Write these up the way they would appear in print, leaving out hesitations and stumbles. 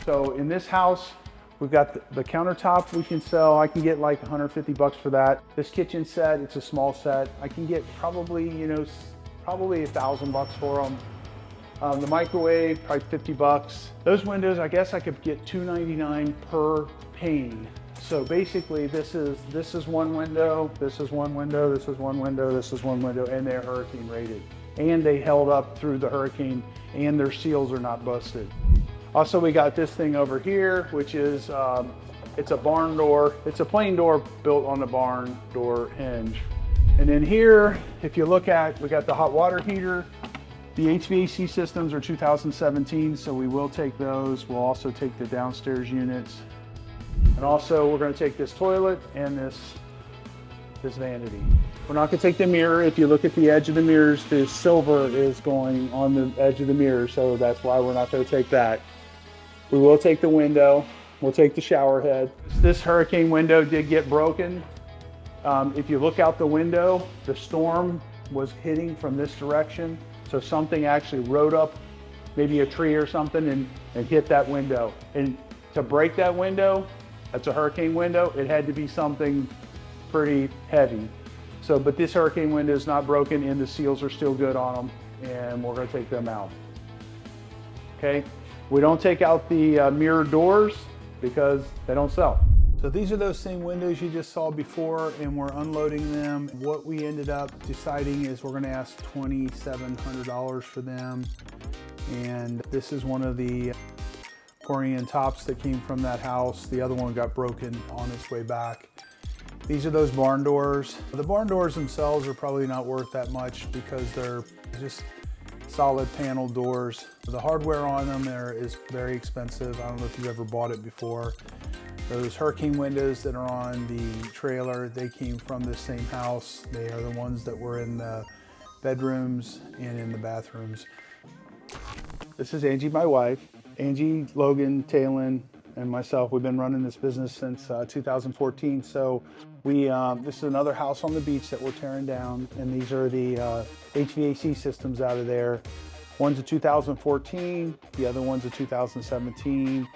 So in this house, we've got the countertop we can sell. I can get like 150 bucks for that. This kitchen set, it's a small set. I can get probably, you know, probably 1,000 bucks for them. The microwave, probably 50 bucks. Those windows, I guess I could get $2.99 per pane. So basically this is one window, this is one window, this is one window, this is one window, and they're hurricane rated. And they held up through the hurricane and their seals are not busted. Also, we got this thing over here, which is, it's a barn door. It's a plain door built on a barn door hinge. And then here, if you look at, we got the hot water heater. The HVAC systems are 2017, so we will take those. We'll also take the downstairs units. And also we're gonna take this toilet and this vanity. We're not gonna take the mirror. If you look at the edge of the mirrors, the silver is going on the edge of the mirror, so that's why we're not gonna take that. We will take the window. We'll take the shower head. This hurricane window did get broken. If you look out the window, the storm was hitting from this direction. So something actually rode up, maybe a tree or something, and hit that window. And to break that window, that's a hurricane window, it had to be something pretty heavy. So, but this hurricane window is not broken and the seals are still good on them, and we're gonna take them out. Okay, we don't take out the mirror doors because they don't sell. So these are those same windows you just saw before, and we're unloading them. What we ended up deciding is we're gonna ask $2,700 for them. And this is one of the Korean tops that came from that house. The other one got broken on its way back. These are those barn doors. The barn doors themselves are probably not worth that much because they're just solid panel doors. The hardware on them is very expensive. I don't know if you've ever bought it before. Those hurricane windows that are on the trailer, they came from the same house. They are the ones that were in the bedrooms and in the bathrooms. This is Angie, my wife. Angie, Logan, Talon, and myself, we've been running this business since 2014. So this is another house on the beach that we're tearing down, and these are the HVAC systems out of there. One's a 2014, the other one's a 2017.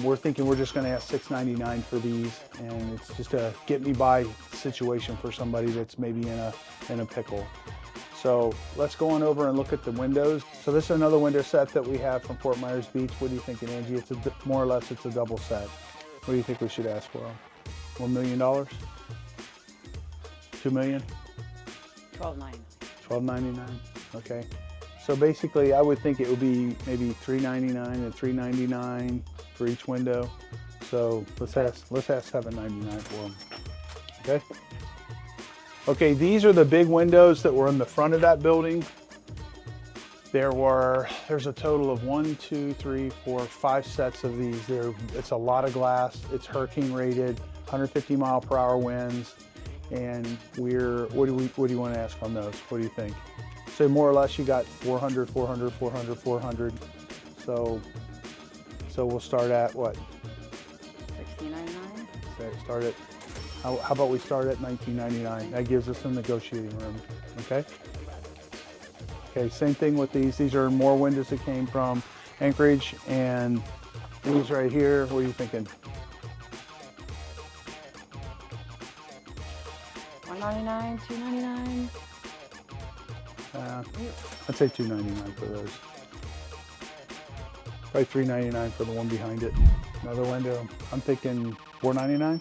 We're thinking we're just gonna ask $6.99 for these, and it's just a get me by situation for somebody that's maybe in a pickle. So let's go on over and look at the windows. So this is another window set that we have from Fort Myers Beach. What are you thinking, Angie? It's more or less, it's a double set. What do you think we should ask for them? $1 million? $2 million? $12.99. $12.99, okay. So basically, I would think it would be maybe $3.99 and $3.99 for each window. So let's ask $7.99 for them, okay? Okay, these are the big windows that were in the front of that building. There's a total of 1, 2, 3, 4, 5 sets of these. It's a lot of glass. It's hurricane rated, 150 mile per hour winds. And what do you want to ask on those? What do you think? So more or less you got 400, 400, 400, 400. So we'll start at what? $16.99. Start at, how about we start at $19.99? That gives us some negotiating room, okay? Okay, same thing with these. These are more windows that came from Anchorage, and these right here, what are you thinking? $1.99, $2.99. I'd say $2.99 for those. Probably $3.99 for the one behind it. Another window, I'm thinking $4.99.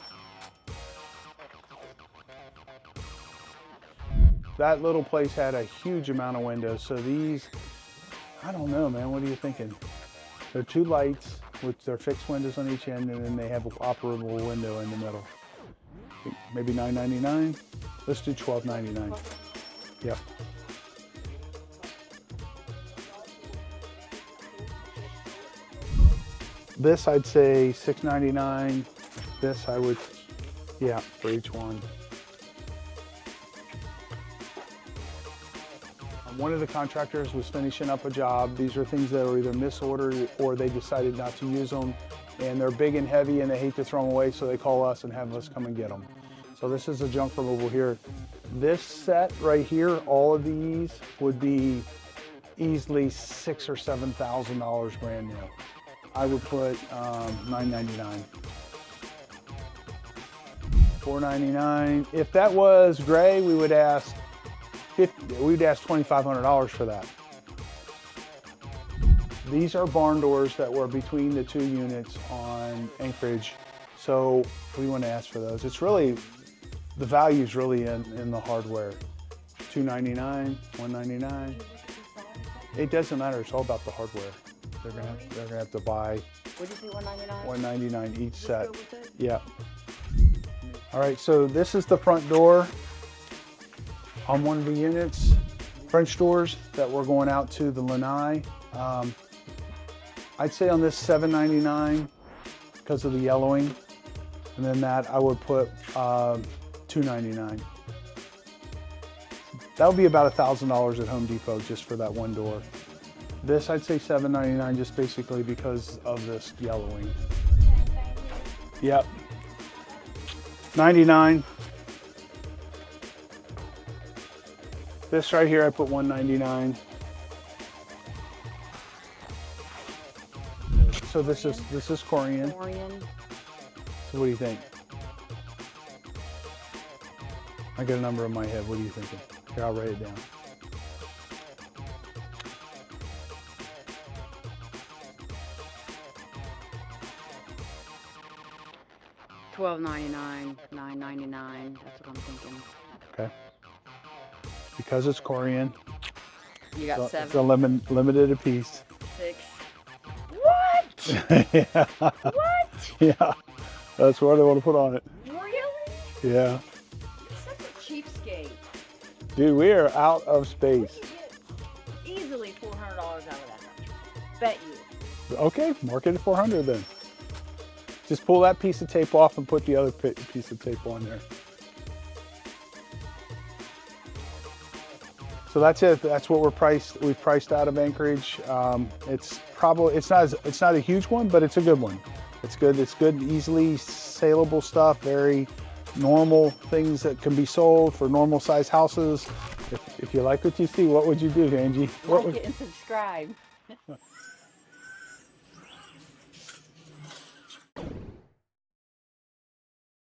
That little place had a huge amount of windows, so these, I don't know, man, what are you thinking? They're 2 lights, which they're fixed windows on each end, and then they have an operable window in the middle. Maybe $9.99. Let's do $12.99. Yep. This I'd say $6.99. This I would, yeah, for each one. One of the contractors was finishing up a job. These are things that are either misordered or they decided not to use them, and they're big and heavy and they hate to throw them away, so they call us and have us come and get them. So this is a junk removal here. This set right here, all of these would be easily $6,000 or $7,000 brand new. I would put $9.99. $4.99. If that was gray, we would ask $2,500 for that. These are barn doors that were between the two units on Anchorage. So we want to ask for those. It's really, the value is really in the hardware. $2.99, $1.99. It doesn't matter. It's all about the hardware. They're gonna have to buy. Would you say $1.99? $1.99 each set. Go with it? Yeah. All right. So this is the front door on one of the units. French doors that we're going out to the lanai. I'd say on this $7.99 because of the yellowing, and then that I would put $2.99. That would be about $1,000 at Home Depot just for that one door. This I'd say $7.99 just basically because of this yellowing. Yep. $99. This right here I put $1.99. So this is Korean. So what do you think? I got a number in my head. What are you thinking? Here, I'll write it down. $12.99, $9.99. That's what I'm thinking. Okay. Because it's Korean. You got So 7. it's a limited a piece. 6. What? Yeah. What? Yeah. That's what I want to put on it. Really? Yeah. You're such a cheapskate. Dude, we are out of space. You get easily $400 out of that. Bet you. Okay, mark it at 400 then. Just pull that piece of tape off and put the other piece of tape on there. So that's it. That's what we've priced out of Anchorage. It's not a huge one, but it's a good one. It's good. It's good, easily saleable stuff. Very normal things that can be sold for normal size houses. If you like what you see, what would you do, Angie? Like it and subscribe.